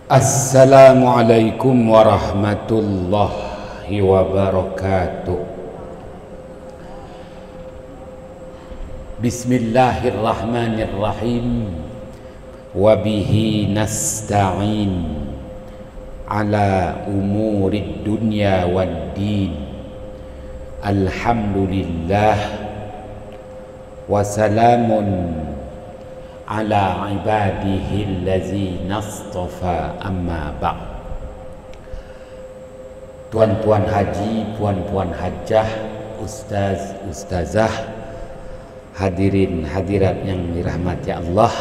Assalamualaikum warahmatullahi wabarakatuh. Bismillahirrahmanirrahim. Wabihi nasta'in ala umurid dunya wad din. Alhamdulillah wa salamun ala ibadihi allazina astafa, amma ba'd. Tuan-tuan haji, puan-puan hajah, ustaz, ustazah, hadirin hadirat yang dirahmati Allah,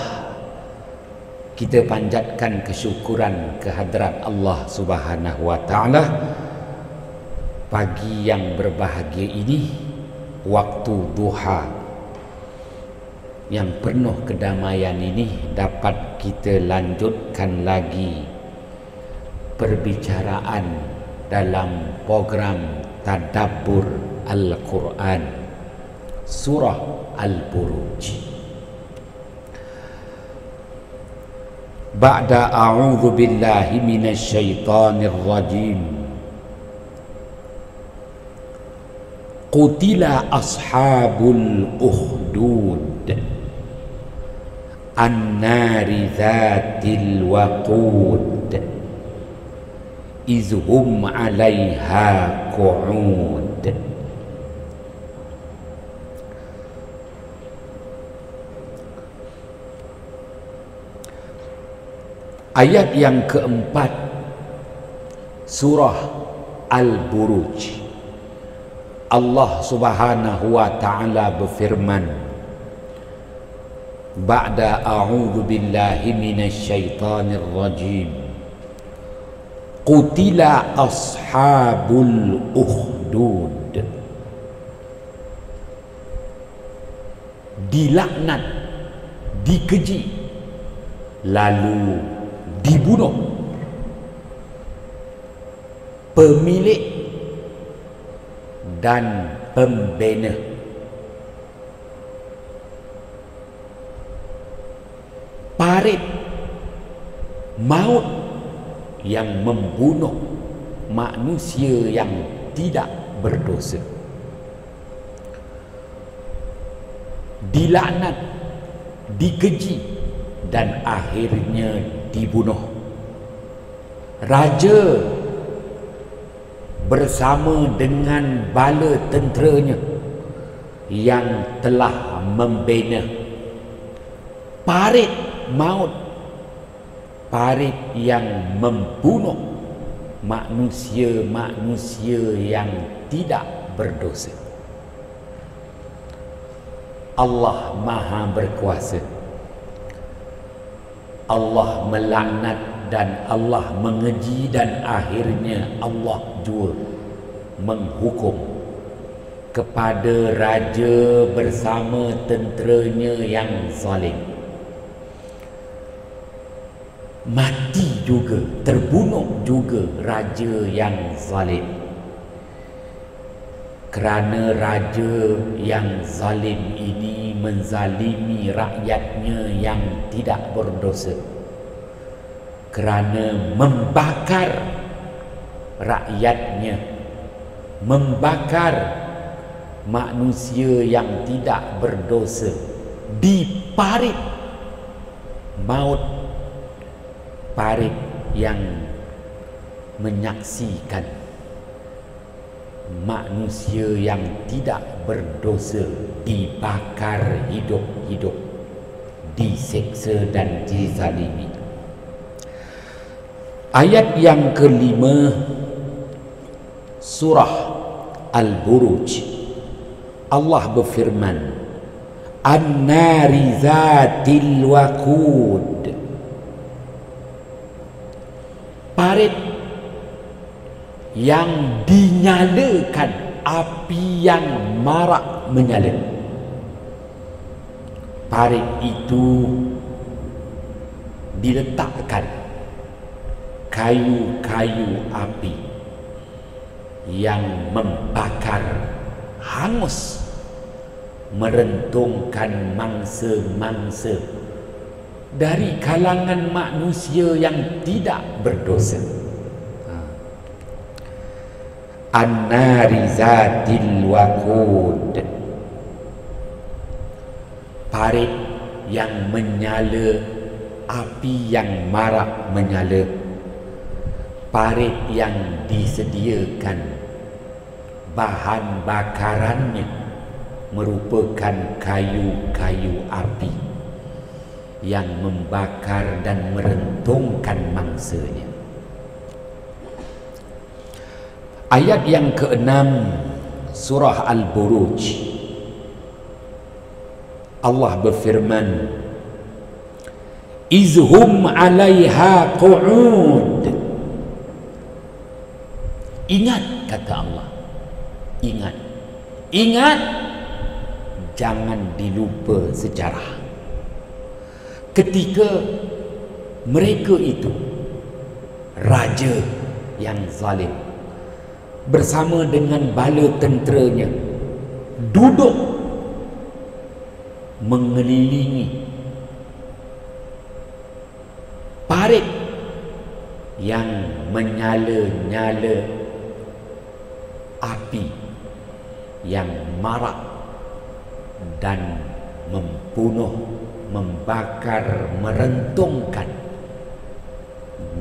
kita panjatkan kesyukuran kehadrat Allah Subhanahu wa taala. Pagi yang berbahagia ini, waktu duha yang penuh kedamaian ini, dapat kita lanjutkan lagi perbicaraan dalam program Tadabbur Al-Quran Surah Al-Buruj. Ba'da a'udzu billahi minasyaitonir rajim. Qutila ashabul ukhdud an-nari dhatil waqud izhum 'alaiha qu'ud. Ayat yang keempat surah Al-Buruj, Allah Subhanahu wa taala berfirman, ba'da a'udzu billahi minasyaitonir rajim, qutila ashabul ukhdud, dilaknat, dikeji, lalu dibunuh pemilik dan pembina parit maut yang membunuh manusia yang tidak berdosa, dilaknat, dikeji, dan akhirnya dibunuh. Raja bersama dengan bala tenteranya yang telah membina parit maut, parit yang membunuh manusia-manusia yang tidak berdosa. Allah Maha Berkuasa. Allah melaknat dan Allah mengeji, dan akhirnya Allah juga menghukum kepada raja bersama tenteranya yang zalim. Mati juga, terbunuh juga raja yang zalim. Kerana raja yang zalim ini menzalimi rakyatnya yang tidak berdosa, kerana membakar rakyatnya, membakar manusia yang tidak berdosa di parit maut, parit yang menyaksikan manusia yang tidak berdosa dibakar hidup-hidup, diseksa dan dizalimi. Ayat yang kelima surah Al-Buruj, Allah berfirman, An-nari zatil waqud, parit yang dinyalakan api yang marak menyala. Parit itu diletakkan kayu-kayu api yang membakar, hangus, merentungkan mangsa-mangsa dari kalangan manusia yang tidak berdosa. An-nari zatil waqud, parit yang menyala, api yang marak menyala, parit yang disediakan bahan bakarannya merupakan kayu-kayu api yang membakar dan merentungkan mangsanya. Ayat yang ke-6 surah Al-Buruj, Allah berfirman, izhum 'alaiha qu'ud. Ingat, kata Allah, ingat, jangan dilupa sejarah ketika mereka itu, raja yang zalim bersama dengan bala tenteranya, duduk mengelilingi parit yang menyala-nyala api yang marak dan membunuh, membakar, merentungkan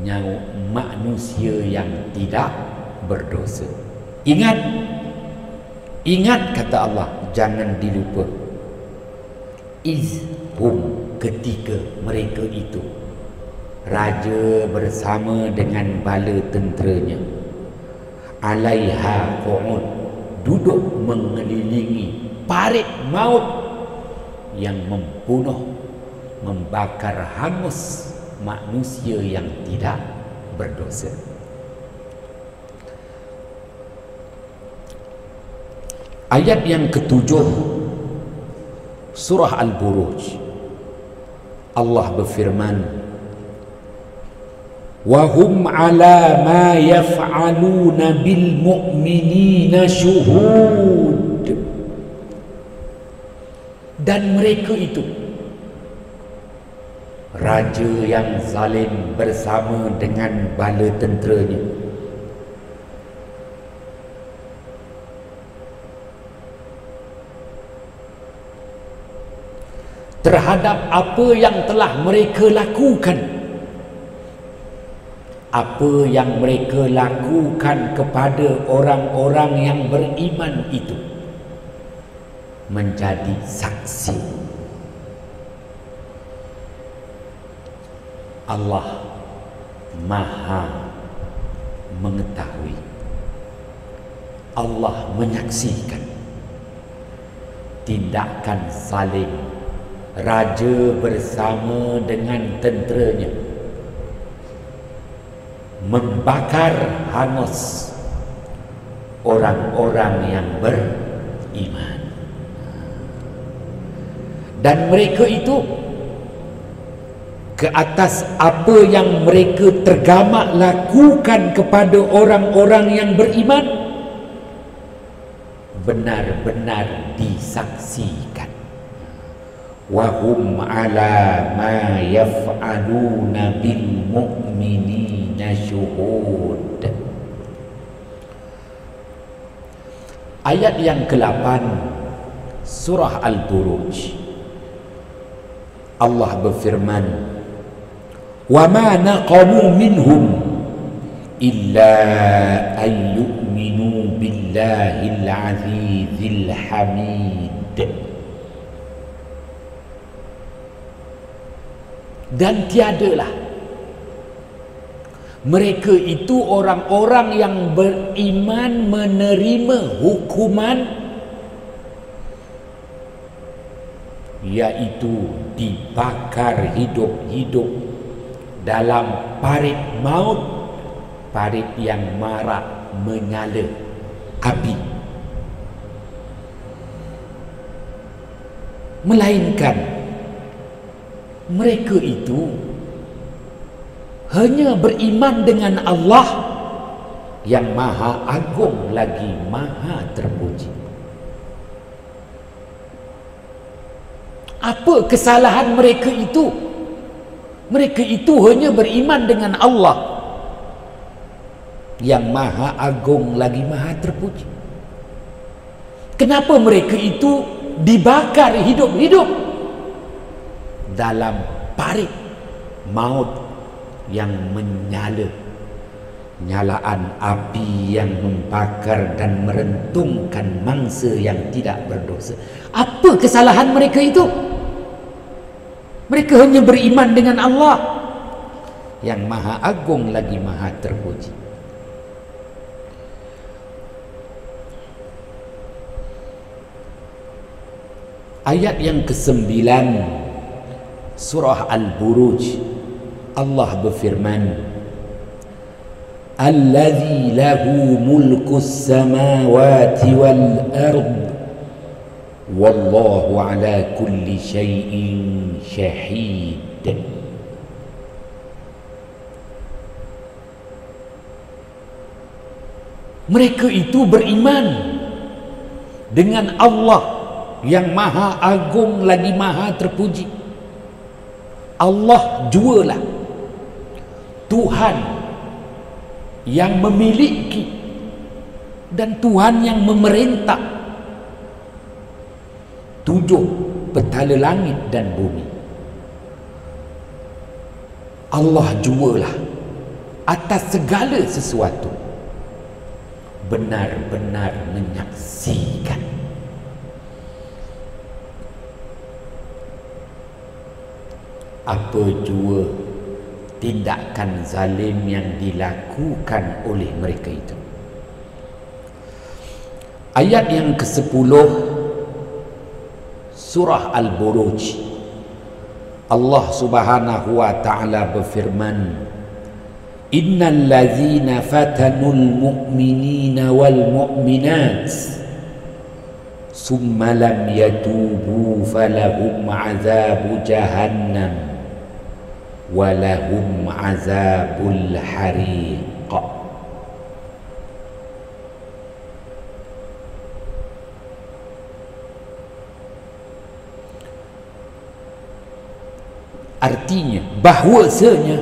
nyawa manusia yang tidak berdosa. Ingat, kata Allah, jangan dilupa. Izhum, ketika mereka itu, raja bersama dengan bala tenteranya, 'alaiha qu'ud, duduk mengelilingi parit maut yang membunuh, membakar hangus manusia yang tidak berdosa. Ayat yang ke-7 surah Al-Buruj, Allah berfirman, wa hum 'ala ma yaf'aluna bil mu'minina syuhud. Dan mereka itu, raja yang zalim bersama dengan bala tenteranya, terhadap apa yang telah mereka lakukan, apa yang mereka lakukan kepada orang-orang yang beriman itu, menjadi saksi. Allah Maha mengetahui, Allah menyaksikan tindakan zalim raja bersama dengan tenteranya membakar hangus orang-orang yang beriman. Dan mereka itu ke atas apa yang mereka tergamak lakukan kepada orang-orang yang beriman, benar-benar disaksikan. Wahum 'ala ma yaf'aluna bil mu'minina syuhud. Ayat yang ke-8 surah Al-Buruj, Allah berfirman, wa ma naqamu minhum illa an yu'minu billahil azizil hamid. Dan tiadalah mereka itu orang-orang yang beriman menerima hukuman, yaitu dibakar hidup-hidup dalam parit maut parit yang marak menyala api, melainkan mereka itu hanya beriman dengan Allah yang maha agung lagi maha terpuji. Apa kesalahan mereka itu? Mereka itu hanya beriman dengan Allah yang maha agung lagi maha terpuji. Kenapa mereka itu dibakar hidup-hidup dalam parit maut yang menyala, nyalaan api yang membakar dan merentungkan mangsa yang tidak berdosa? Apa kesalahan mereka itu? Mereka hanya beriman dengan Allah yang maha agung lagi maha terpuji. Ayat yang ke-9 surah Al-Buruj, Allah berfirman, Allazi lahu mulkus samawati wal ard wallahu ala kulli syai'in syahid. Mereka itu beriman dengan Allah yang maha agung lagi maha terpuji. Allah jualah Tuhan yang memiliki dan Tuhan yang memerintah 7 petala langit dan bumi. Allah jualah atas segala sesuatu, benar-benar menyaksikan. Apa jua tindakan zalim yang dilakukan oleh mereka itu. Ayat yang ke-10 surah Al-Buruj, Allah Subhanahu wa taala berfirman, Innal ladzina fatanul mu'minina wal mu'minat summa lam yatubu falahum azabu jahannam walahum azabul hariq. Artinya bahwasanya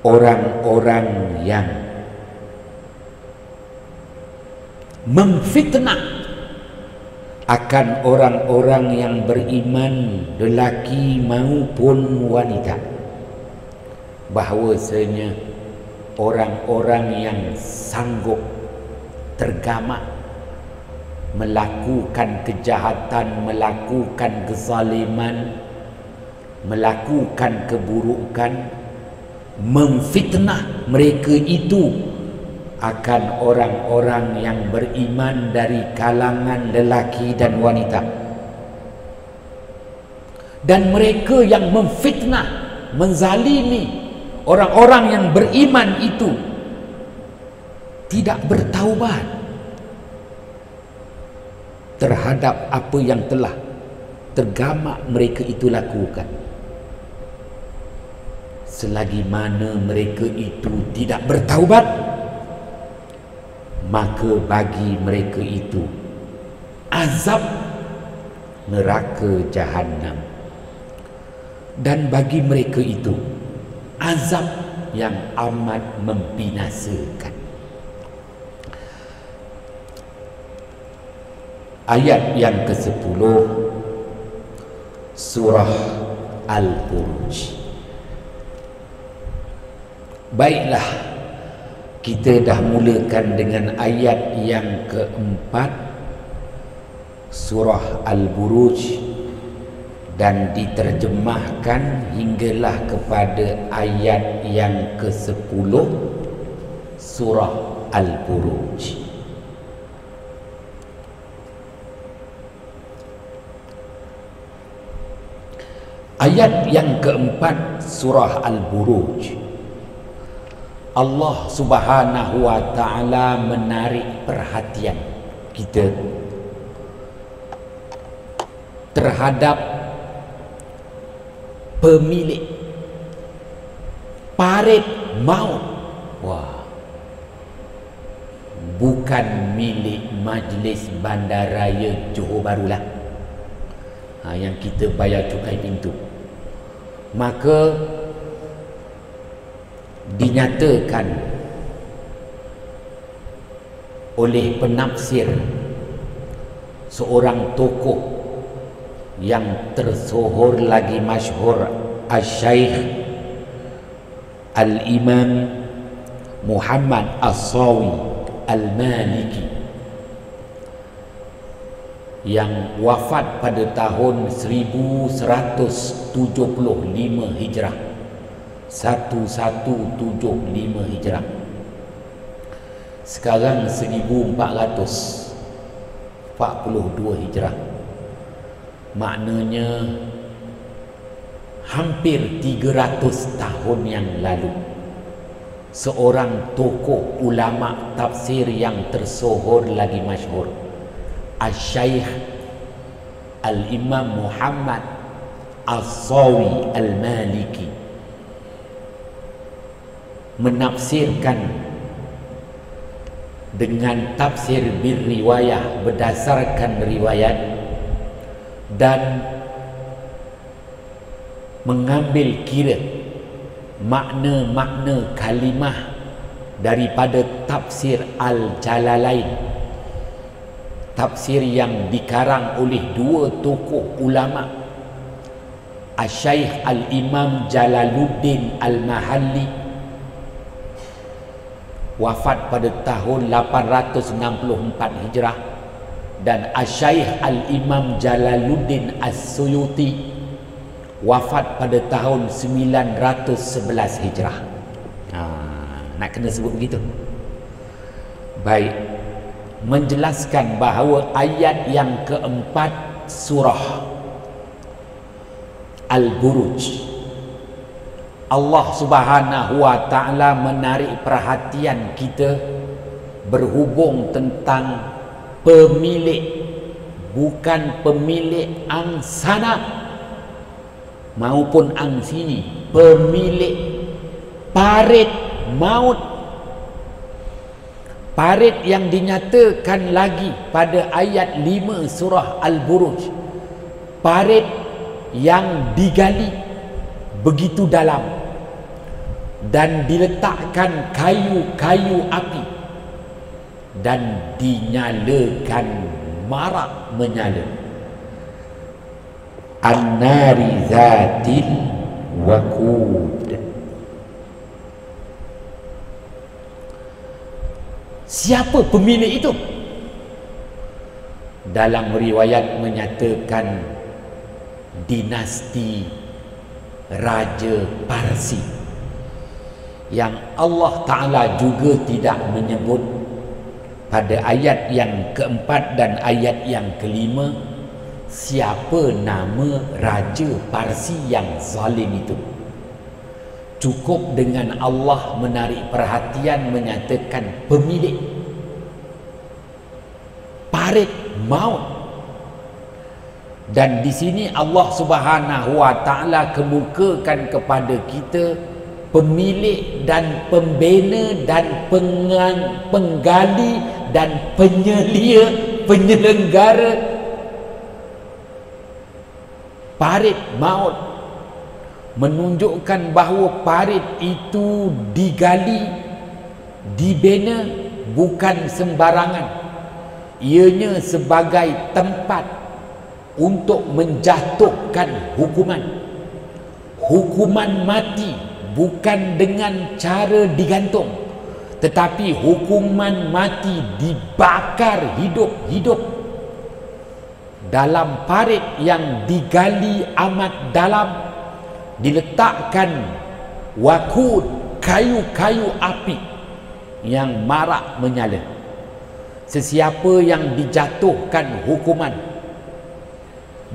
orang-orang yang memfitnah akan orang-orang yang beriman, lelaki maupun wanita, bahwasanya orang-orang yang sanggup tergamak melakukan kejahatan, melakukan kezaliman, melakukan keburukan, memfitnah mereka itu akan orang-orang yang beriman dari kalangan lelaki dan wanita. Dan mereka yang memfitnah, menzalimi orang-orang yang beriman itu tidak bertaubat terhadap apa yang telah tergamak mereka itu lakukan. Selagi mana mereka itu tidak bertaubat, maka bagi mereka itu azab neraka jahanam, dan bagi mereka itu azab yang amat membinasakan. Ayat yang ke-10 surah Al-Buruj. Baiklah, kita dah mulakan dengan ayat yang ke-4 surah Al-Buruj dan diterjemahkan hinggalah kepada ayat yang ke-10 surah Al-Buruj. Ayat yang ke-4 surah Al-Buruj, Allah Subhanahu wa ta'ala menarik perhatian kita terhadap pemilik parit maut. Wah, bukan milik Majlis Bandaraya Johor Bahru lah, yang kita bayar cukai pintu. Maka dinyatakan oleh penafsir seorang tokoh yang tersohor lagi masyhur, Al-Syaikh Al-Imam Muhammad As-Sawi Al-Maliki, yang wafat pada tahun 1175 Hijrah, 1175 Hijrah. Sekarang 1442 Hijrah. Maknanya hampir 300 tahun yang lalu, seorang tokoh ulama tafsir yang tersohor lagi masyhur, Al-Syaikh Al-Imam Muhammad As-Sawi Al-Maliki, menafsirkan dengan tafsir bil riwayah, berdasarkan riwayat, dan mengambil kira makna-makna kalimah daripada tafsir Al-Jalalain, tafsir yang dikarang oleh dua tokoh ulama, Al-Syaikh Al-Imam Jalaluddin Al-Mahalli, wafat pada tahun 864 Hijrah, dan Al-Syaikh Al-Imam Jalaluddin As-Suyuti, wafat pada tahun 911 Hijrah. Nak kena sebut begitu. Baik, menjelaskan bahawa ayat yang keempat surah Al-Buruj, Allah Subhanahu wa ta'ala menarik perhatian kita berhubung tentang pemilik, bukan pemilik angsana maupun angsini, pemilik parit maut. Parit yang dinyatakan lagi pada ayat 5 surah Al-Buruj, parit yang digali begitu dalam dan diletakkan kayu-kayu api dan dinyalakan marak menyala. An-nari zatil waqud. Siapa pemilik itu? Dalam riwayat menyatakan dinasti Raja Parsi, yang Allah Ta'ala juga tidak menyebut pada ayat yang keempat dan ayat yang kelima siapa nama Raja Parsi yang zalim itu. Cukup dengan Allah menarik perhatian menyatakan pemilik parit maut. Dan di sini Allah Subhanahu wa ta'ala kemukakan kepada kita pemilik dan pembina dan penggali dan penyelenggara parit maut, menunjukkan bahawa parit itu digali, dibina bukan sembarangan. Ianya sebagai tempat untuk menjatuhkan hukuman mati, bukan dengan cara digantung, tetapi hukuman mati dibakar hidup-hidup dalam parit yang digali amat dalam, diletakkan wakud, kayu-kayu api yang marak menyala. Sesiapa yang dijatuhkan hukuman,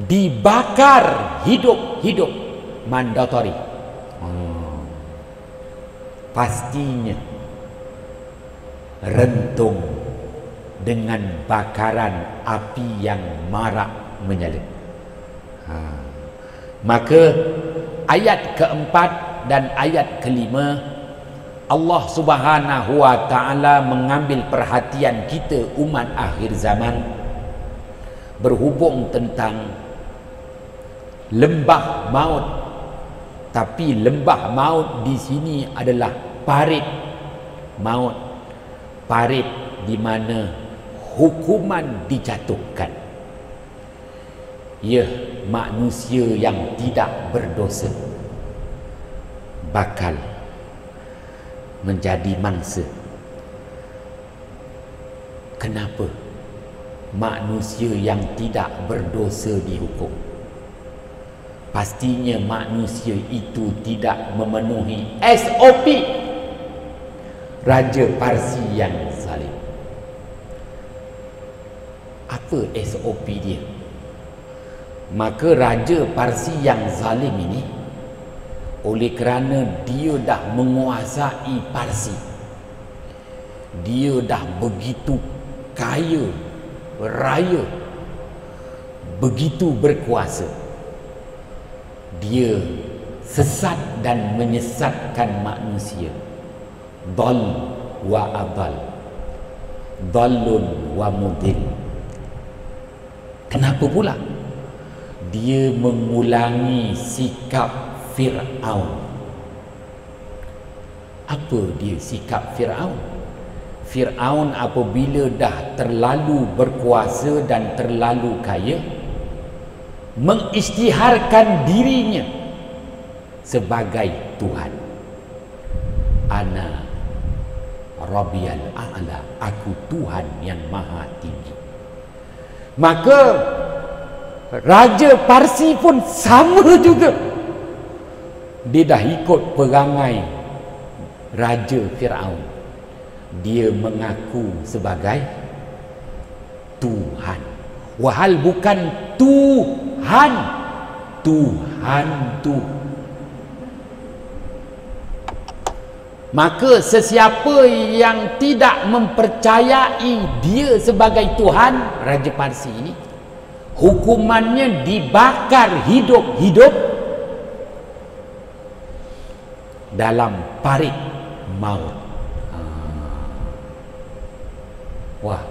dibakar hidup-hidup, mandatory. pastinya rentung dengan bakaran api yang marak menyala. Maka ayat keempat dan ayat kelima, Allah Subhanahu wa ta'ala mengambil perhatian kita umat akhir zaman berhubung tentang lembah maut. Tapi lembah maut di sini adalah parit maut, parit di mana hukuman dijatuhkan. Ya, manusia yang tidak berdosa bakal menjadi mangsa. Kenapa manusia yang tidak berdosa dihukum? Pastinya manusia itu tidak memenuhi SOP Raja Parsi yang zalim. Apa SOP dia? Maka Raja Parsi yang zalim ini, oleh kerana dia dah menguasai Parsi, dia dah begitu kaya raya, begitu berkuasa, dia sesat dan menyesatkan manusia. Dhal wa adal, dhalun wa mudil. Kenapa pula? Dia mengulangi sikap Fir'aun. Apa dia sikap Fir'aun? Fir'aun apabila dah terlalu berkuasa dan terlalu kaya, mengisytiharkan dirinya sebagai Tuhan. Ana Rabbiyal A'la, aku Tuhan yang maha tinggi. Maka Raja Parsi pun sama juga. Dia dah ikut perangai Raja Fir'aun. Dia mengaku sebagai Tuhan. Wahal bukan Tuhan, Tuhan tu. Maka sesiapa yang tidak mempercayai dia sebagai Tuhan, Raja Parsi ini, hukumannya dibakar hidup-hidup dalam parit maut. Wah,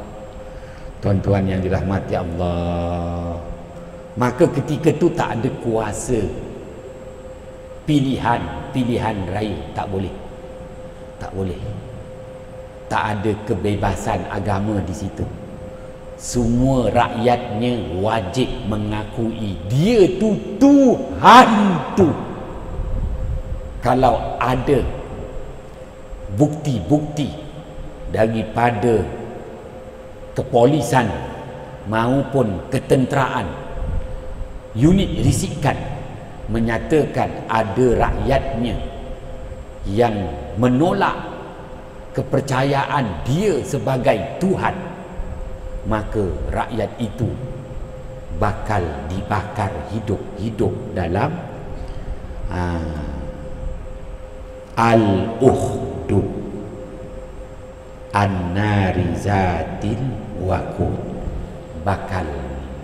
tuan-tuan yang dirahmati Allah, maka ketika tu tak ada kuasa pilihan raya, tak boleh, tak boleh, tak ada kebebasan agama di situ. Semua rakyatnya wajib mengakui dia tu Tuhan tu. Kalau ada bukti-bukti daripada kepolisan maupun ketenteraan, unit risikan menyatakan ada rakyatnya yang menolak kepercayaan dia sebagai Tuhan, maka rakyat itu bakal dibakar hidup-hidup dalam al-ukhdud an-nari zatil waqud, bakal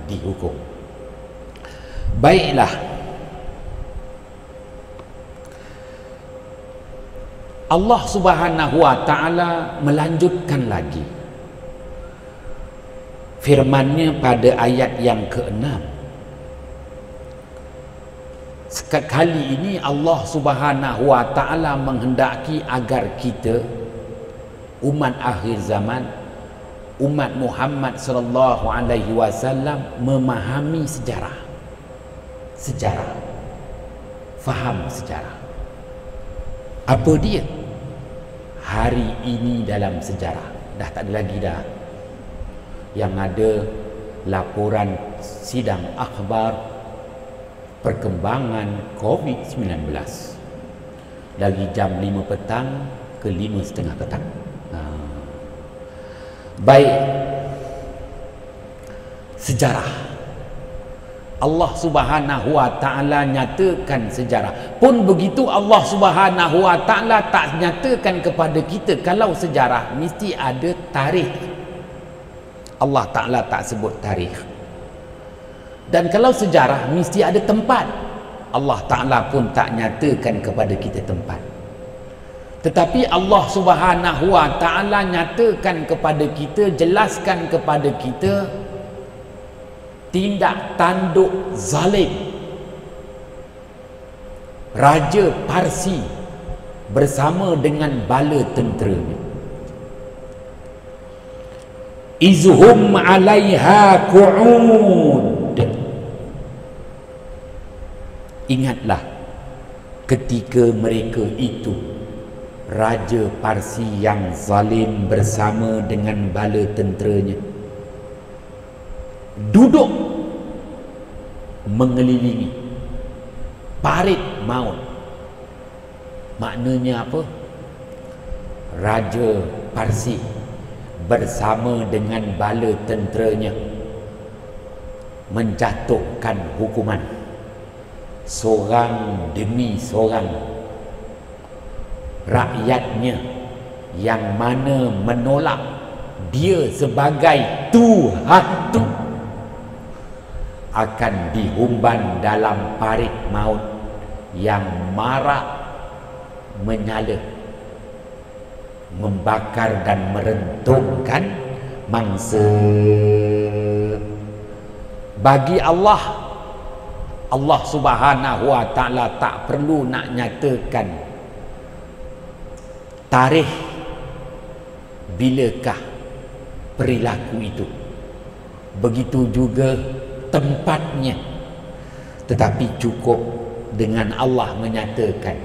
dihukum. Baiklah, Allah Subhanahu wa ta'ala melanjutkan lagi firman-Nya pada ayat yang ke-6. Sekali ini Allah Subhanahu wa ta'ala menghendaki agar kita umat akhir zaman, umat Muhammad sallallahu alaihi wasallam memahami sejarah, faham sejarah. Apa dia? Hari ini dalam sejarah dah tak ada lagi dah. Yang ada laporan sidang akhbar perkembangan COVID-19 dari jam 5 petang ke 5:30 petang. Baik, sejarah Allah Subhanahu wa taala nyatakan sejarah. Pun begitu Allah Subhanahu wa taala tak nyatakan kepada kita kalau sejarah mesti ada tarikh. Allah taala tak sebut tarikh. Dan kalau sejarah mesti ada tempat. Allah taala pun tak nyatakan kepada kita tempat. Tetapi Allah Subhanahu wa taala nyatakan kepada kita, jelaskan kepada kita tindak tanduk zalim Raja Parsi bersama dengan bala tenteranya. Izhum 'alaiha qu'ud. Ingatlah ketika mereka itu, Raja Parsi yang zalim bersama dengan bala tenteranya duduk mengelilingi parit maut. Maknanya apa? Raja Parsi bersama dengan bala tenteranya menjatuhkan hukuman seorang demi seorang rakyatnya yang mana menolak dia sebagai Tuhan tu akan dihumban dalam parit maut yang marak menyala, membakar dan merentungkan mangsa. Bagi Allah Subhanahu wa taala tak perlu nak nyatakan tarikh bilakah perilaku itu, begitu juga tempatnya, tetapi cukup dengan Allah menyatakan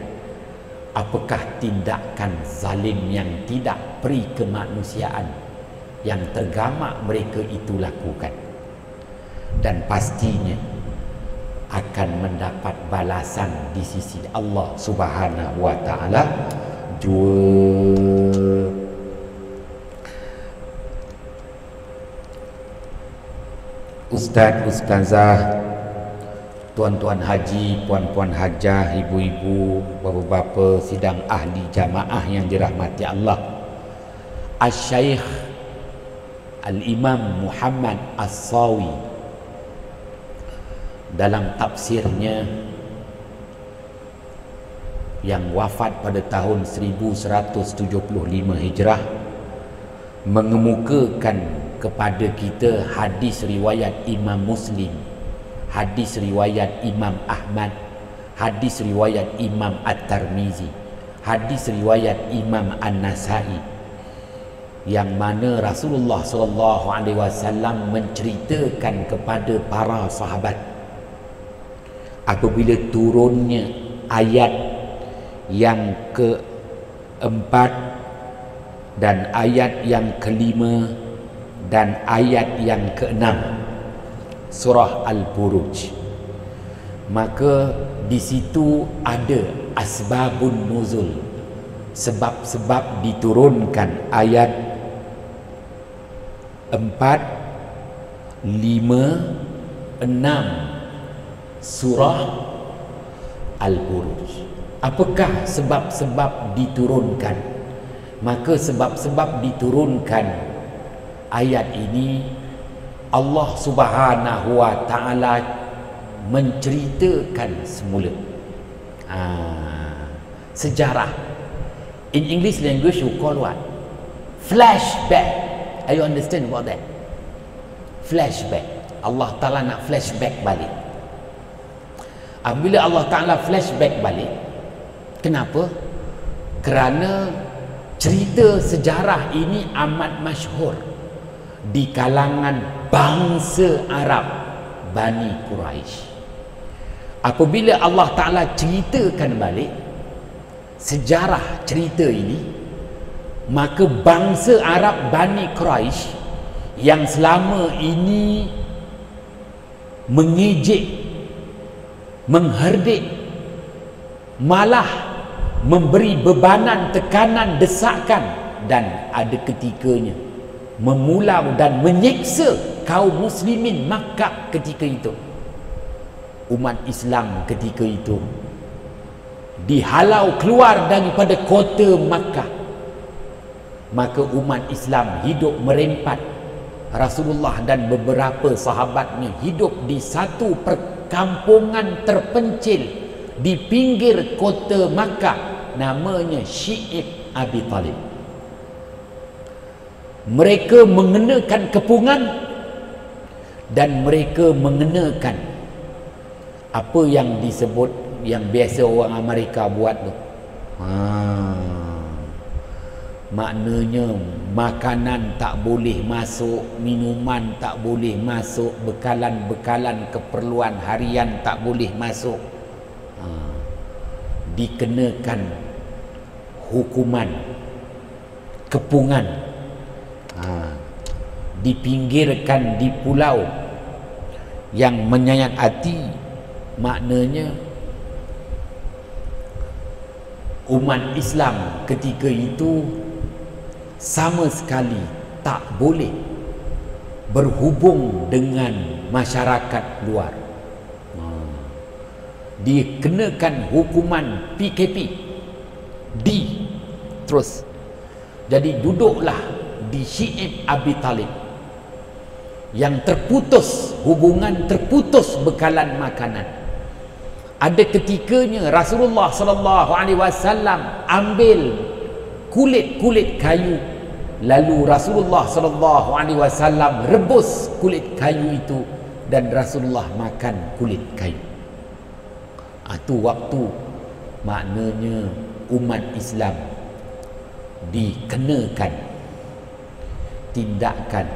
apakah tindakan zalim yang tidak peri kemanusiaan yang tergamak mereka itu lakukan, dan pastinya akan mendapat balasan di sisi Allah Subhanahu wa taala. Ustaz, ustazah, tuan-tuan haji, puan-puan hajah, ibu-ibu, bapa-bapa sidang ahli jamaah yang dirahmati Allah, Asy-Syaikh Al-Imam Muhammad As-Sawi dalam tafsirnya yang wafat pada tahun 1175 Hijrah mengemukakan kepada kita hadis riwayat Imam Muslim, hadis riwayat Imam Ahmad, hadis riwayat Imam At-Tirmizi, hadis riwayat Imam An-Nasai, yang mana Rasulullah SAW menceritakan kepada para sahabat apabila turunnya ayat yang keempat dan ayat yang kelima dan ayat yang keenam surah Al-Buruj, maka di situ ada asbabun nuzul, sebab-sebab diturunkan ayat 4, 5, 6 surah Al-Buruj. Apakah sebab-sebab diturunkan? Maka sebab-sebab diturunkan ayat ini, Allah Subhanahu wa taala menceritakan semula sejarah. In English language you call what? Flashback. Are you understand about that? Flashback. Allah taala nak flashback balik. Bila Allah taala flashback balik, kenapa? Kerana cerita sejarah ini amat masyhur di kalangan bangsa Arab Bani Quraisy. Apabila Allah Ta'ala ceritakan balik sejarah cerita ini, maka bangsa Arab Bani Quraisy yang selama ini mengejek, mengherdik, malah memberi bebanan, tekanan, desakan, dan ada ketikanya memulau dan menyeksa kaum muslimin Makkah ketika itu, umat Islam ketika itu dihalau keluar daripada kota Makkah, maka umat Islam hidup merempat. Rasulullah dan beberapa sahabatnya hidup di satu perkampungan terpencil di pinggir kota Makkah, namanya Syi'ib Abi Talib. Mereka mengenakan kepungan dan mereka mengenakan apa yang disebut, yang biasa orang Amerika buat tu, maknanya makanan tak boleh masuk, minuman tak boleh masuk, bekalan-bekalan keperluan harian tak boleh masuk. Dikenakan hukuman kepungan, dipinggirkan di pulau yang menyayat hati. Maknanya umat Islam ketika itu sama sekali tak boleh berhubung dengan masyarakat luar. Dikenakan hukuman PKP terus. Jadi duduklah di Syi'ib Abi Talib yang terputus hubungan, terputus bekalan makanan. Ada ketikanya Rasulullah sallallahu alaihi wasallam ambil kulit-kulit kayu, lalu Rasulullah sallallahu alaihi wasallam rebus kulit kayu itu dan Rasulullah makan kulit kayu. Itu waktu maknanya umat Islam dikenakan tindakan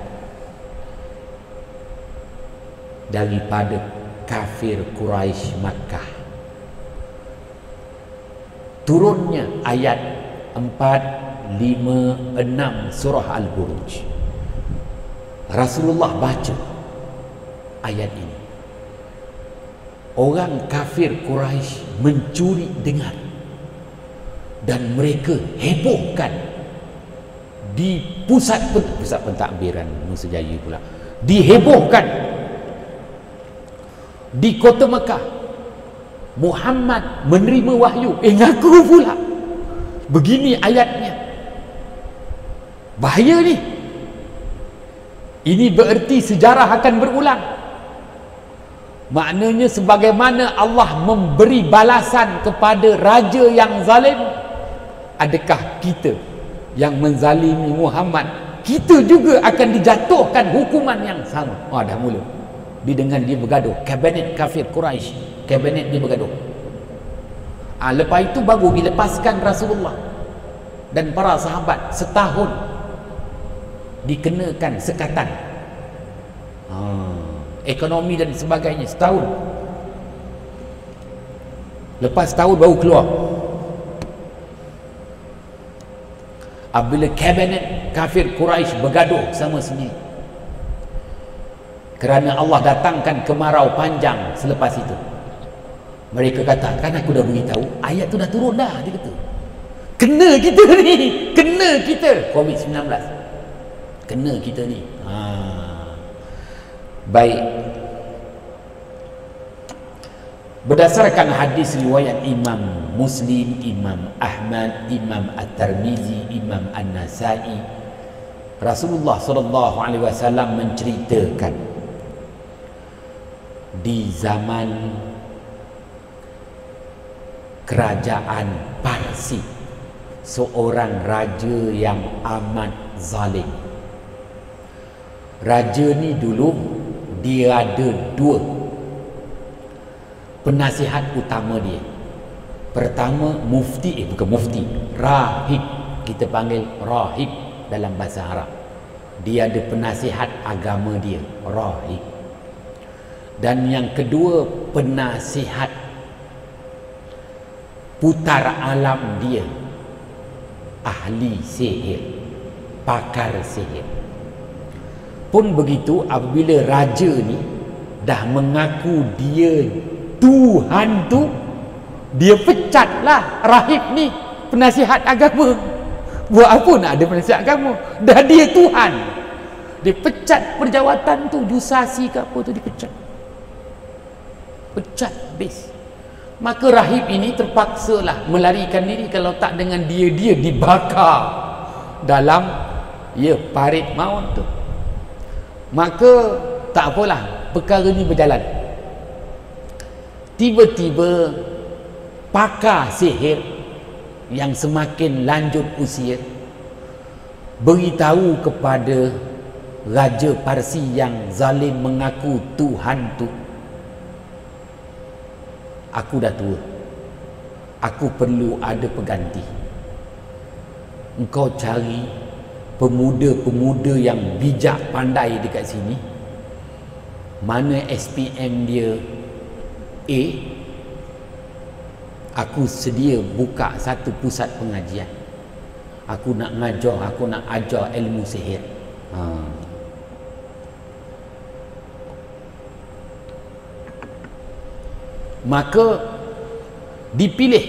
daripada kafir Quraisy Makkah. Turunnya ayat 4, 5, 6 surah Al-Buruj. Rasulullah baca ayat ini. Orang kafir Quraisy mencuri dengar dan mereka hebohkan di pusat pentadbiran Musa Jaya pula. Dihebohkan di kota Mekah. Muhammad menerima wahyu. Ngaku pula. Begini ayatnya. Bahaya ni. Ini bererti sejarah akan berulang. Maknanya sebagaimana Allah memberi balasan kepada raja yang zalim, adakah kita yang menzalimi Muhammad, kita juga akan dijatuhkan hukuman yang sama? Dah mula. Dengan dia bergaduh, kabinet kafir Quraisy, kabinet dia bergaduh. Lepas itu baru dilepaskan Rasulullah dan para sahabat setahun dikenakan sekatan. Ekonomi dan sebagainya setahun. Lepas setahun baru keluar. Apabila kabinet kafir Quraisy bergaduh sama sendiri, kerana Allah datangkan kemarau panjang selepas itu. Mereka kata, kan aku dah beritahu, ayat tu dah turun dah, dia kata. Kena kita ni, kena kita COVID-19, kena kita ni. Baik. Berdasarkan hadis riwayat Imam Muslim, Imam Ahmad, Imam At-Tirmizi, Imam An-Nasai, Rasulullah SAW menceritakan di zaman kerajaan Parsi, seorang raja yang amat zalim. Raja ni dulu dia ada dua penasihat utama dia. Pertama mufti, bukan mufti, rahib. Kita panggil rahib dalam bahasa Arab. Dia ada penasihat agama dia, rahib. Dan yang kedua penasihat putar alam dia, ahli sihir, pakar sihir. Pun begitu, apabila raja ni dah mengaku dia Tuhan tu, dia pecatlah rahib ni, penasihat agama. Buat apa nak ada penasihat agama? Dah dia Tuhan. Dia pecat perjawatan tu, jusasi ke apa tu dipecat. pecat habis. Maka rahib ini terpaksalah melarikan diri, kalau tak dengan dia dibakar dalam parit maut tu. Maka tak apalah, perkara ni berjalan. Tiba-tiba pakar sihir yang semakin lanjut usia beritahu kepada Raja Parsi yang zalim mengaku Tuhan tu, aku dah tua, aku perlu ada pengganti. Engkau cari pemuda-pemuda yang bijak pandai dekat sini. Mana SPM dia A, aku sedia buka satu pusat pengajian. Aku nak ngajar, aku nak ajar ilmu sihir. Maka dipilih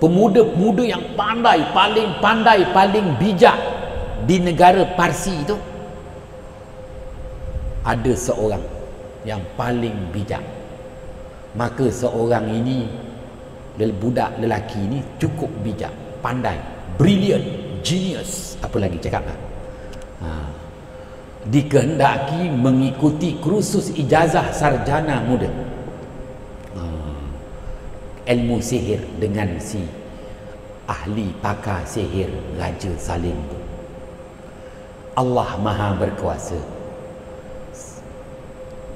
pemuda-pemuda yang pandai, paling bijak di negara Parsi itu. Ada seorang yang paling bijak. Maka seorang ini, budak lelaki ini cukup bijak, pandai, brilliant, genius, apa lagi cakap lah. Dikehendaki mengikuti kursus ijazah sarjana muda ilmu sihir dengan si ahli pakar sihir Raja Salim tu. Allah Maha Berkuasa,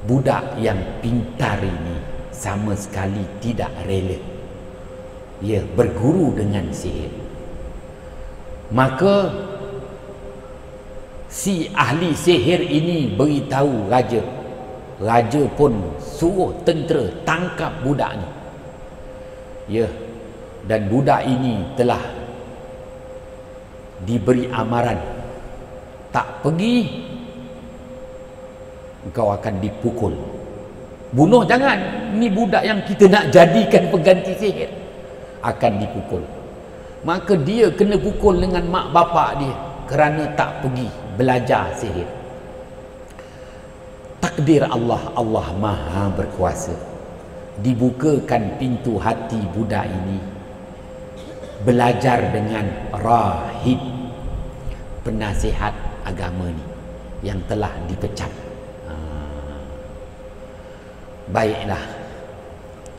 budak yang pintar ini sama sekali tidak rela berguru dengan sihir. Maka si ahli sihir ini beritahu raja. Raja pun suruh tentera tangkap budak ni. Dan budak ini telah diberi amaran, tak pergi engkau akan dipukul. Bunuh jangan, ni budak yang kita nak jadikan pengganti sihir, akan dipukul. Maka dia kena pukul dengan mak bapak dia kerana tak pergi belajar sihir. Takdir Allah, Allah Maha Berkuasa. Dibukakan pintu hati budak ini belajar dengan rahib, penasihat agama ni yang telah dipecat. Baiklah,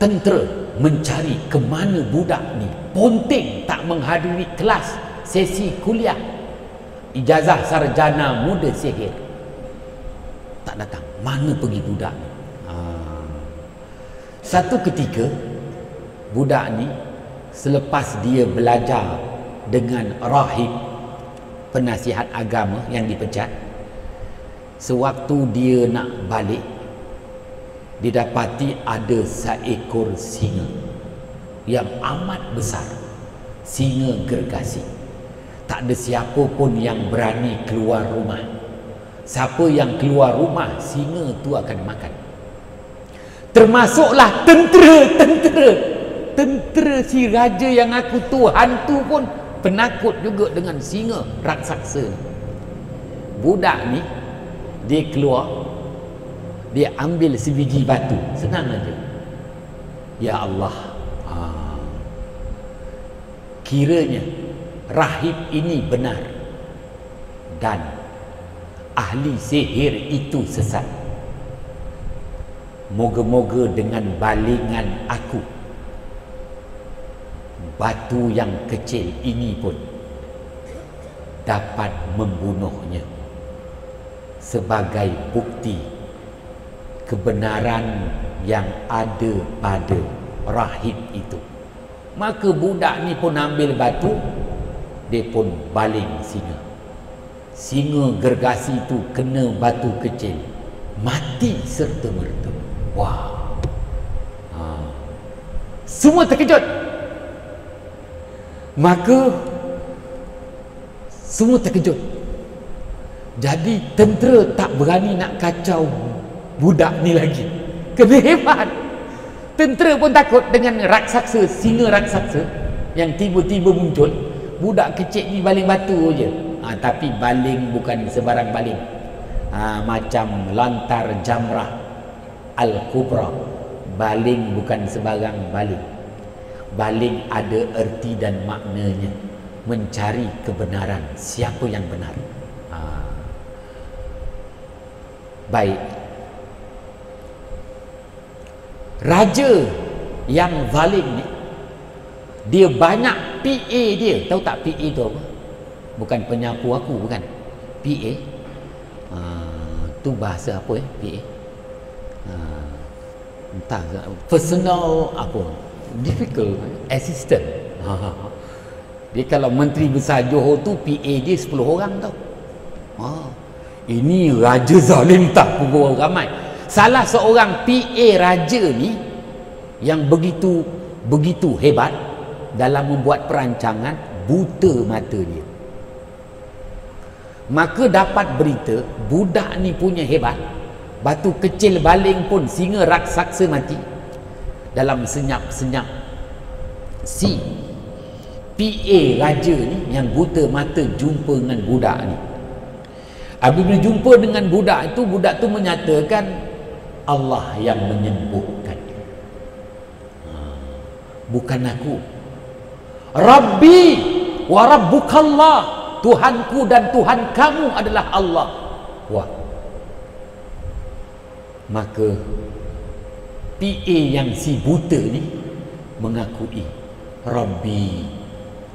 tentera mencari ke mana budak ni. Ponteng tak menghadiri kelas sesi kuliah ijazah sarjana muda sihir, tak datang. Mana pergi budak ni? Satu ketika budak ni selepas dia belajar dengan rahib, penasihat agama yang dipecat, sewaktu dia nak balik, didapati ada seekor singa yang amat besar, singa gergasi. Tak ada siapa pun yang berani keluar rumah. Siapa yang keluar rumah, singa tu akan makan. Termasuklah tentera si raja yang aku Tuhan tu pun penakut juga dengan singa raksasa. Budak ni dia keluar, dia ambil sebiji batu, senang aja. Ya Allah, kiranya rahib ini benar dan ahli sihir itu sesat. Moga-moga dengan balingan aku, batu yang kecil ini pun dapat membunuhnya sebagai bukti kebenaran yang ada pada rahib itu. Maka budak ni pun ambil batu, dia pun baling singa. Singa gergasi itu kena batu kecil, mati serta-merta. Wah, semua terkejut. Maka semua terkejut. Jadi tentera tak berani nak kacau budak ni lagi. Kena hebat. Tentera pun takut dengan raksasa, singa raksasa yang tiba-tiba muncul. Budak kecil ni baling batu je. Tapi baling bukan sebarang baling. Macam lantar Jamrah Al-Kubra, Baling bukan sebarang baling. Baling ada erti dan maknanya. Mencari kebenaran. Siapa yang benar? Baik. Raja yang zalim ni, dia banyak PA dia. Tahu tak PA tu apa? Bukan penyapu aku, bukan. PA. Tu bahasa apa PA? Entah. Personal apa? Difficult assistant. Dia kalau Menteri Besar Johor tu PA dia 10 orang tau. Ini raja zalim tak pukul ramai. Salah seorang PA raja ni yang begitu hebat dalam membuat perancangan, buta mata dia. Maka dapat berita budak ni punya hebat. Batu kecil baling pun singa raksasa mati. Dalam senyap-senyap si PA raja ni yang buta mata jumpa dengan budak ni. Apabila jumpa dengan budak tu menyatakan Allah yang menyembuhkan, bukan aku. Rabbi wa rabbukallah, Tuhanku dan Tuhan kamu adalah Allah. Wah. Maka PA yang si buta ni mengakui, Rabbi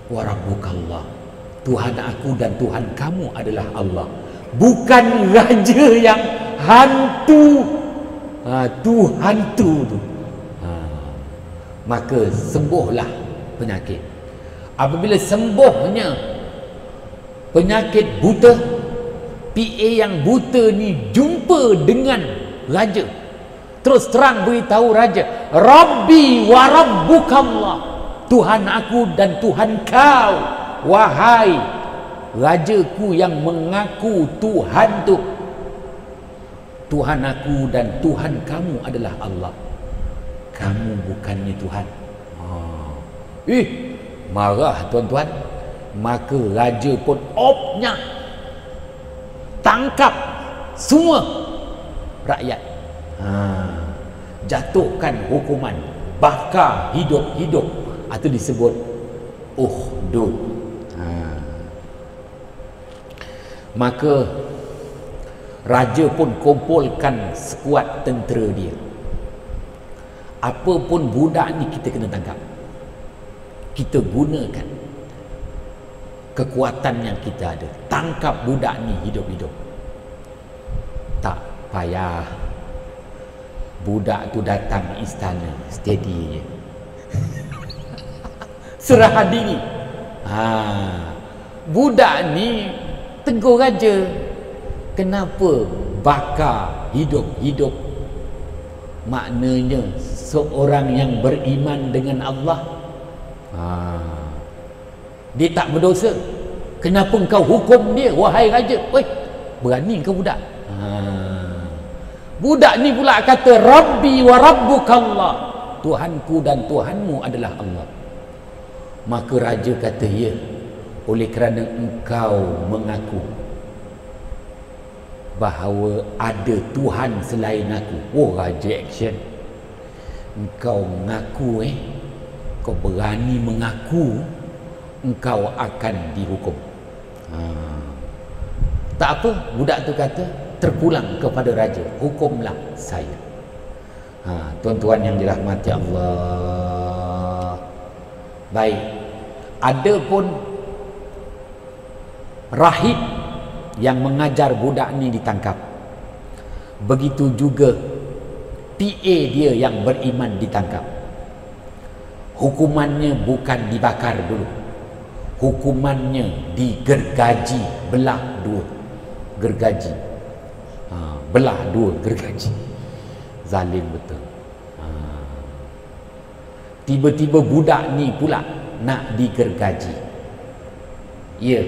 wa rabbukallah, Tuhan aku dan Tuhan kamu adalah Allah. Bukan raja yang hantu. Tu hantu tu. Maka sembuhlah penyakit. Apabila sembuhnya penyakit buta, PA yang buta ni jumpa dengan raja, terus terang beritahu raja, Rabbi wa rabbukallah, Tuhan aku dan Tuhan kau, wahai rajaku yang mengaku Tuhan tu, Tuhan aku dan Tuhan kamu adalah Allah. Kamu bukannya Tuhan. Marah tuan-tuan. Maka raja pun opnya tangkap semua rakyat. Jatuhkan hukuman bakar hidup-hidup. Itu disebut Ukhdud. Maka raja pun kumpulkan sekuat tentera dia. Apa pun budak ni kita kena tangkap. Kita gunakan kekuatan yang kita ada. Tangkap budak ni hidup-hidup. Tak payah. Budak tu datang istana, steady je. Serah diri. Budak ni tegur raja, kenapa bakar hidup-hidup? Maknanya seorang yang beriman dengan Allah, dia tak berdosa. Kenapa engkau hukum dia, wahai raja? Berani engkau budak? Budak ni pula kata, Rabbi wa rabbukallah, Tuhanku dan Tuhanmu adalah Allah. Maka raja kata, ya, oleh kerana engkau mengaku bahawa ada Tuhan selain aku. Raja action. Engkau mengaku, kau berani mengaku, engkau akan dihukum. Tak apa, budak tu kata, terpulang kepada raja, hukumlah saya. Tuan-tuan yang dirahmati Allah. Baik, ada pun rahib yang mengajar budak ni ditangkap. Begitu juga PA dia yang beriman ditangkap. Hukumannya bukan dibakar dulu, hukumannya digergaji, belah dua. Gergaji, belah dua, gergaji. Zalim betul. Tiba-tiba budak ni pula nak digergaji. Ya,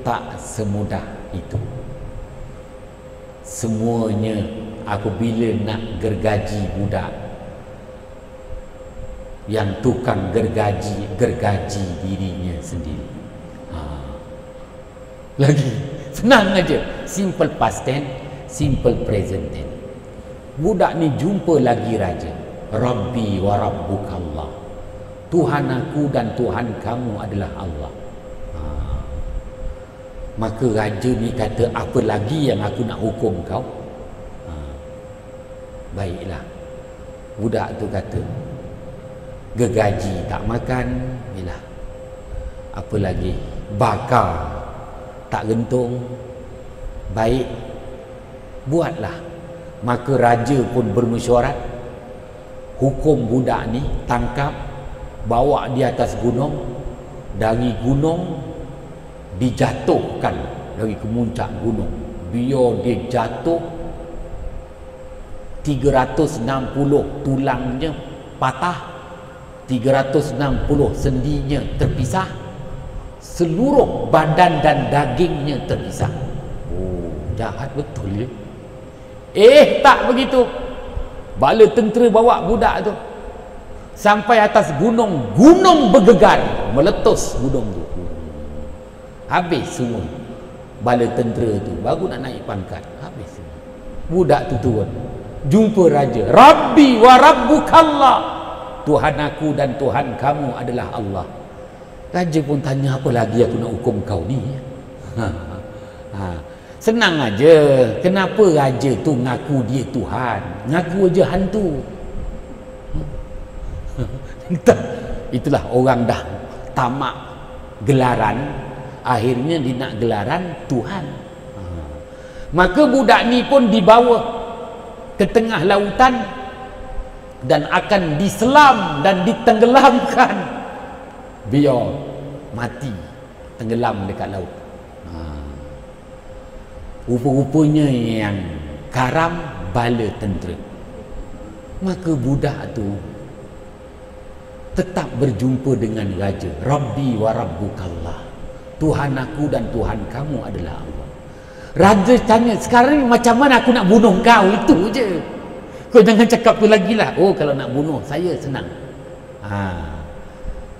tak semudah itu. Semuanya apabila nak gergaji budak, yang tukang gergaji dirinya sendiri. Lagi senang aja, simple past tense, simple present tense. Budak ni jumpa lagi raja. Rabbi wa rabbukallah, Tuhan aku dan Tuhan kamu adalah Allah. Maka raja ni kata, apa lagi yang aku nak hukum kau? Baiklah. Budak tu kata, gergaji tak makan, yalah. Apa lagi? Bakar tak gentung. Baik, buatlah. Maka raja pun bermesyuarat, hukum budak ni, tangkap, bawa di atas gunung, dari gunung dijatuhkan dari kemuncak gunung, biar dia jatuh 360 tulangnya patah, 360 sendinya terpisah, seluruh badan dan dagingnya terpisah. Oh, jahat betul ya. Tak begitu. Bala tentera bawa budak tu sampai atas gunung, gunung bergegar, meletus gunung tu. Habis semua bala tentera tu, baru nak naik pangkat, habis semua. Budak tu turun, jumpa raja. Rabbi wa rabbukallah, Tuhan aku dan Tuhan kamu adalah Allah. Raja pun tanya, apa lagi aku nak hukum kau ni? Senang aja. Kenapa raja tu ngaku dia Tuhan, ngaku aja hantu? Itulah orang dah tamak gelaran, akhirnya dia nak gelaran Tuhan. Maka budak ni pun dibawa ke tengah lautan dan akan diselam dan ditenggelamkan, biar mati tenggelam dekat laut. Rupa-rupanya yang karam bala tentera. Maka budak tu tetap berjumpa dengan raja. Rabbi wa rabbukallah, Tuhan aku dan Tuhan kamu adalah Allah. Raja tanya, sekarang ni macam mana aku nak bunuh kau? Itu je. Kau jangan cakap tu lagi lah. Oh, kalau nak bunuh saya senang.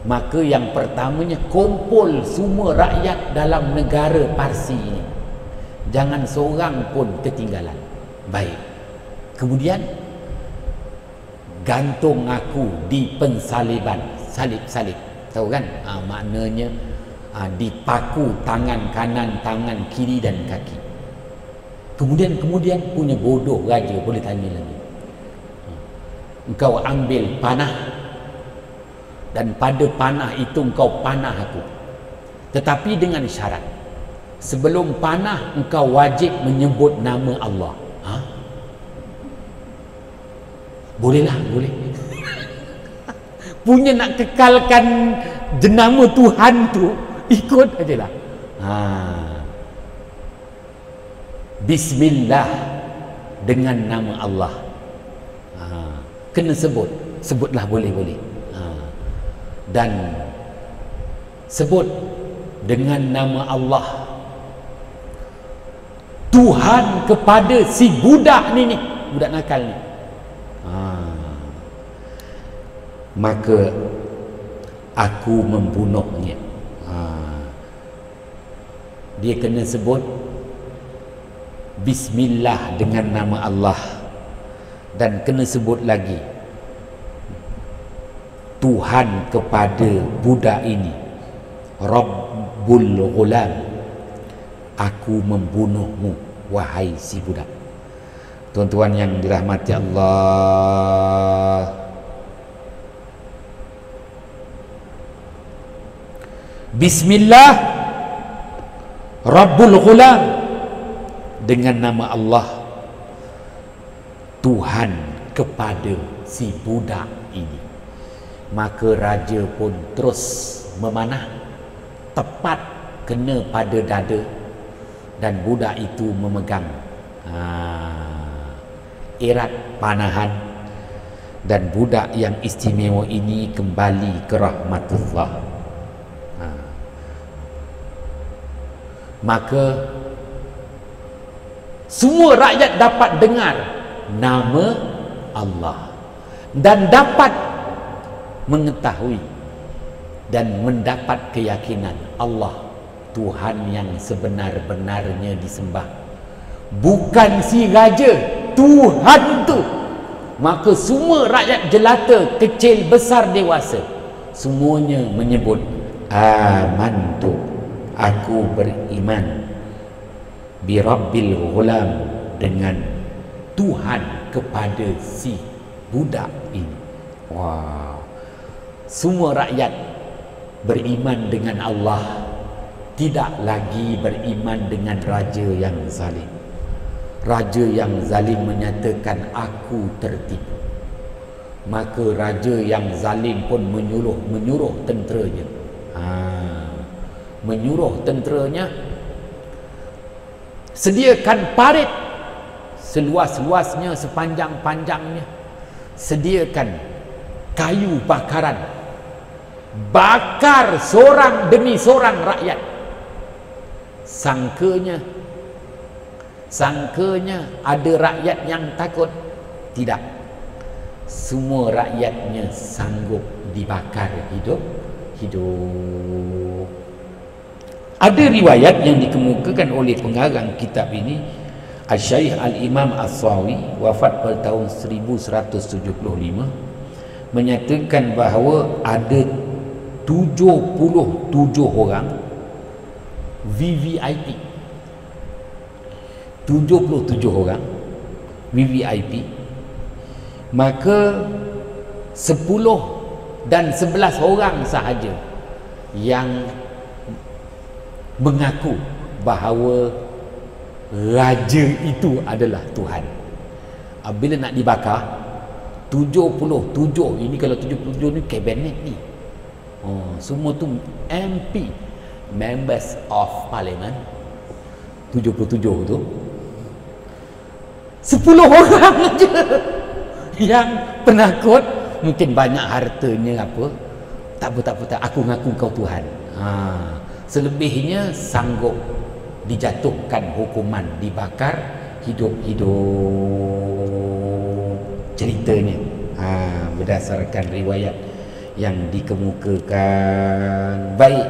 Maka yang pertamanya, kumpul semua rakyat dalam negara Parsi ini, jangan seorang pun ketinggalan. Baik. Kemudian gantung aku di pensaliban, salib-salib. Tahu kan? Maknanya dipaku tangan kanan, tangan kiri dan kaki. Kemudian punya bodoh raja boleh tanya lagi. Engkau ambil panah, dan pada panah itu engkau panah aku, tetapi dengan syarat, sebelum panah engkau wajib menyebut nama Allah. Bolehlah, boleh. Punya nak kekalkan jenama Tuhan tu, ikut ajalah. Bismillah, dengan nama Allah. Kena sebutlah, boleh. Dan sebut dengan nama Allah, Tuhan kepada si budak ni, budak nakal ni. Maka aku membunuhnya. Dia kena sebut Bismillah dengan nama Allah, dan kena sebut lagi Tuhan kepada budak ini, Rabbul Ghulam, aku membunuhmu wahai si budak. Tuan-tuan yang dirahmati Allah, Bismillah Rabbul Ghulam, dengan nama Allah, Tuhan kepada si budak ini. Maka raja pun terus memanah, tepat kena pada dada, dan budak itu memegang erat panahan, dan budak yang istimewa ini kembali ke rahmatullah. Maka semua rakyat dapat dengar nama Allah, dan dapat mengetahui dan mendapat keyakinan Allah Tuhan yang sebenar-benarnya disembah. Bukan si raja, Tuhan tu maka semua rakyat jelata, kecil, besar, dewasa, semuanya menyebut amantu, aku beriman, bi rabbil ghulam, dengan Tuhan kepada si budak ini. Wah, semua rakyat beriman dengan Allah, tidak lagi beriman dengan raja yang zalim. Raja yang zalim menyatakan aku tertipu, maka raja yang zalim pun menyuruh tenteranya, sediakan parit seluas-luasnya, sepanjang-panjangnya, sediakan kayu bakaran, bakar seorang demi seorang rakyat. Sangkanya ada rakyat yang takut. Tidak, semua rakyatnya sanggup dibakar hidup. Ada riwayat yang dikemukakan oleh pengarang kitab ini, Al-Syaikh Al-Imam As-Sawi, wafat pada tahun 1175, menyatakan bahawa ada 77 orang VVIP, 77 orang VVIP, maka 10 dan 11 orang sahaja yang mengaku bahawa raja itu adalah Tuhan. Bila nak dibakar 77 ini, kalau 77 ni kabinet ni, semua tu MP, Members of Parliament, 77 tu 10 orang aja yang penakut. Mungkin banyak hartanya apa, tak apa, aku ngaku kau Tuhan. Selebihnya sanggup dijatuhkan hukuman, dibakar hidup-hidup, ceritanya berdasarkan riwayat yang dikemukakan. Baik,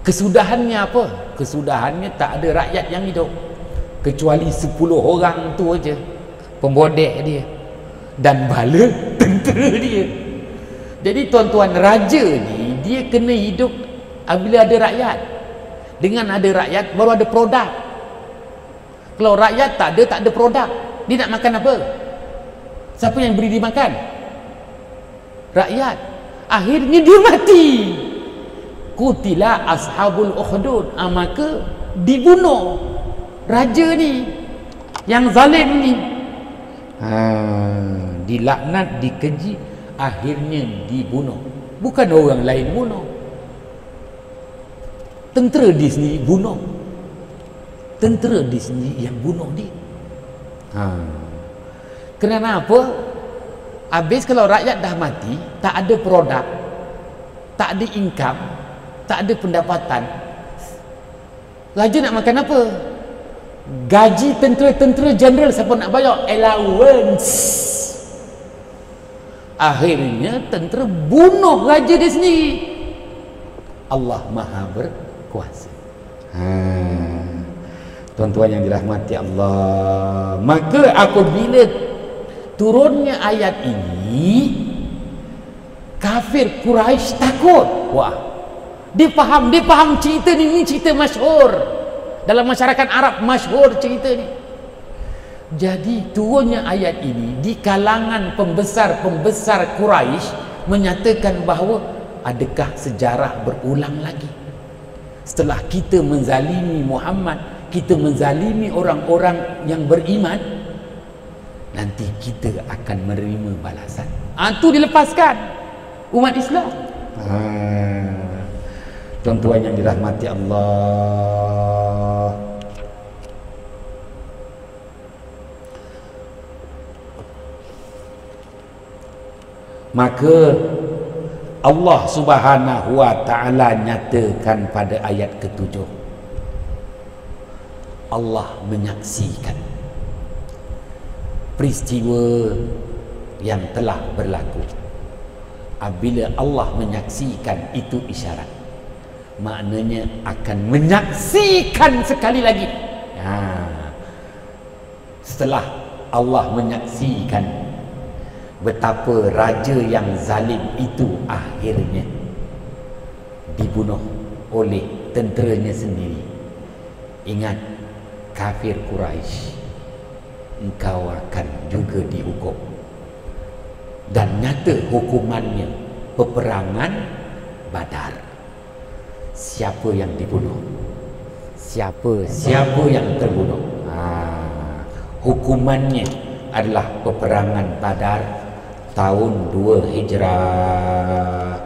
kesudahannya apa? Kesudahannya tak ada rakyat yang hidup kecuali 10 orang tu aja, pembodek dia dan bala tentera dia. Jadi tuan-tuan, raja ni dia kena hidup bila ada rakyat. Dengan ada rakyat baru ada produk. Kalau rakyat tak ada produk, dia nak makan apa? Siapa yang beri dia makan? Rakyat. Akhirnya dia mati. Qutila ashabul ukhdud, maka dibunuh raja ni yang zalim ni. Dilaknat, dikeji, akhirnya dibunuh. Bukan orang lain bunuh, tentera dia sendiri bunuh. Tentera dia sendiri yang bunuh dia. Kerana apa? Habis kalau rakyat dah mati, tak ada produk, tak ada income, tak ada pendapatan, raja nak makan apa? Gaji tentera jeneral siapa nak bayar? Allowance. Akhirnya tentera bunuh raja dia sendiri. Allah Maha berkuasa. Tuan-tuan yang dirahmati Allah, maka apabila turunnya ayat ini, kafir Quraisy takut. Wah, dia faham cerita ni cerita masyhur dalam masyarakat Arab, masyhur cerita ni. Jadi turunnya ayat ini di kalangan pembesar-pembesar Quraisy menyatakan bahawa adakah sejarah berulang lagi? Setelah kita menzalimi Muhammad, kita menzalimi orang-orang yang beriman, nanti kita akan menerima balasan. Itu dilepaskan umat Islam. Tuan-tuan yang dirahmati Allah, maka Allah Subhanahu wa ta'ala nyatakan pada ayat ke-7, Allah menyaksikan peristiwa yang telah berlaku. Apabila Allah menyaksikan, itu isyarat, maknanya akan menyaksikan sekali lagi. Setelah Allah menyaksikan betapa raja yang zalim itu akhirnya dibunuh oleh tenteranya sendiri. Ingat, kafir Quraisy, engkau akan juga dihukum. Dan nyata hukumannya peperangan Badar. Siapa yang dibunuh? Siapa yang terbunuh? Hukumannya adalah peperangan Badar tahun 2 Hijrah.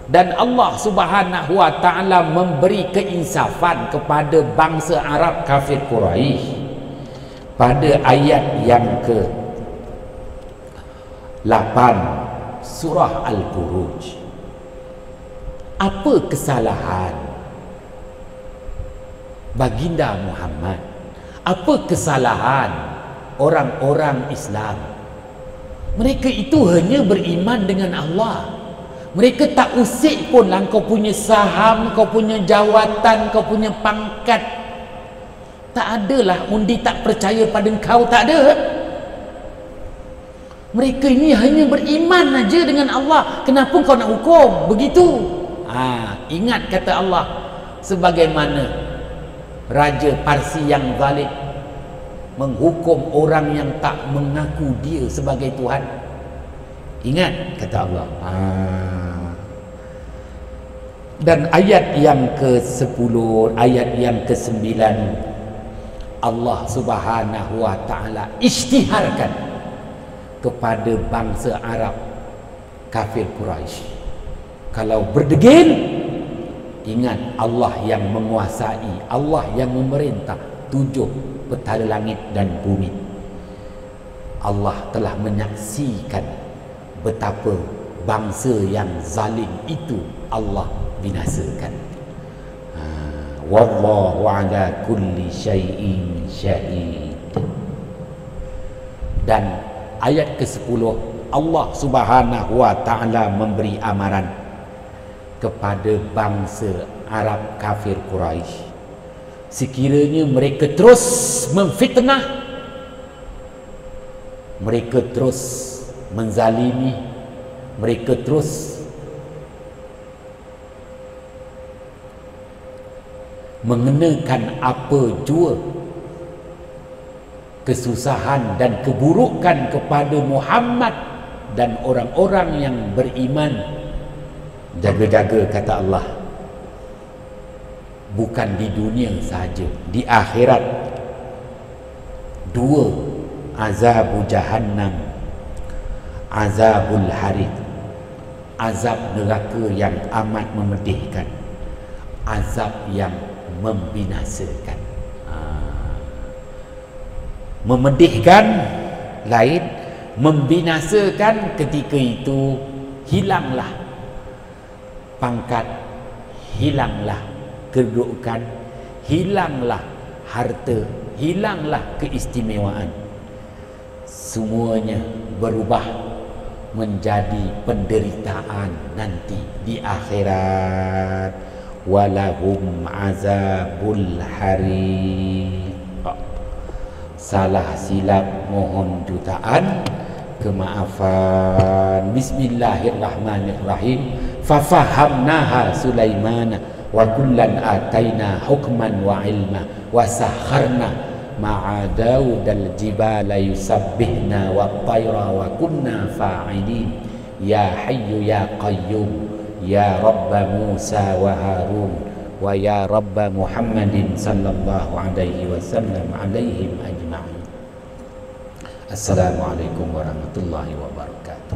Dan Allah Subhanahu wa taala memberi keinsafan kepada bangsa Arab kafir Quraisy pada ayat yang ke-8 surah Al-Buruj. Apa kesalahan baginda Muhammad? Apa kesalahan orang-orang Islam? Mereka itu hanya beriman dengan Allah. Mereka tak usik pun lah kau punya saham, kau punya jawatan, kau punya pangkat. Tak adalah undi tak percaya pada kau, tak ada. Mereka ini hanya beriman aja dengan Allah. Kenapa kau nak hukum begitu? Ingat kata Allah, sebagaimana Raja Parsi yang zalim menghukum orang yang tak mengaku dia sebagai Tuhan. Ingat kata Allah. Dan ayat yang ke-10, ayat yang ke-9, Allah Subhanahu wa taala isytiharkan kepada bangsa Arab kafir Quraisy, kalau berdegil, ingat Allah yang menguasai, Allah yang memerintah 7 petala langit dan bumi. Allah telah menyaksikan betapa bangsa yang zalim itu Allah binasakan. Wallahu ala kulli syai'in syahid. Dan ayat ke-10, Allah Subhanahu wa taala memberi amaran kepada bangsa Arab kafir Quraisy, sekiranya mereka terus memfitnah, mereka terus menzalimi, mereka terus mengenakan apa jua kesusahan dan keburukan kepada Muhammad dan orang-orang yang beriman, jaga-jaga kata Allah, bukan di dunia sahaja, di akhirat 2 azab jahannam, azabul harid, azab neraka yang amat memedihkan, azab yang membinasakan. Memedihkan lain, membinasakan ketika itu hilanglah pangkat, hilanglah kedudukan, hilanglah harta, hilanglah keistimewaan. Semuanya berubah menjadi penderitaan nanti di akhirat. Walahum azabul harim. Salah silap mohon jutaan kemaafan. Bismillahirrahmanirrahim. Fafahamnaha Sulaiman wa kullan ataina hukman wa ilma wa sakharna ma'a Daudal jibala yusabbihna wa tayra wa kunna fa'ilin. Ya hayyu ya qayyum ya Rabba Musa wa Harun wa ya Rabba Muhammadin sallallahu alaihi wasallam alaihim ajma'in. Assalamualaikum warahmatullahi wabarakatuh.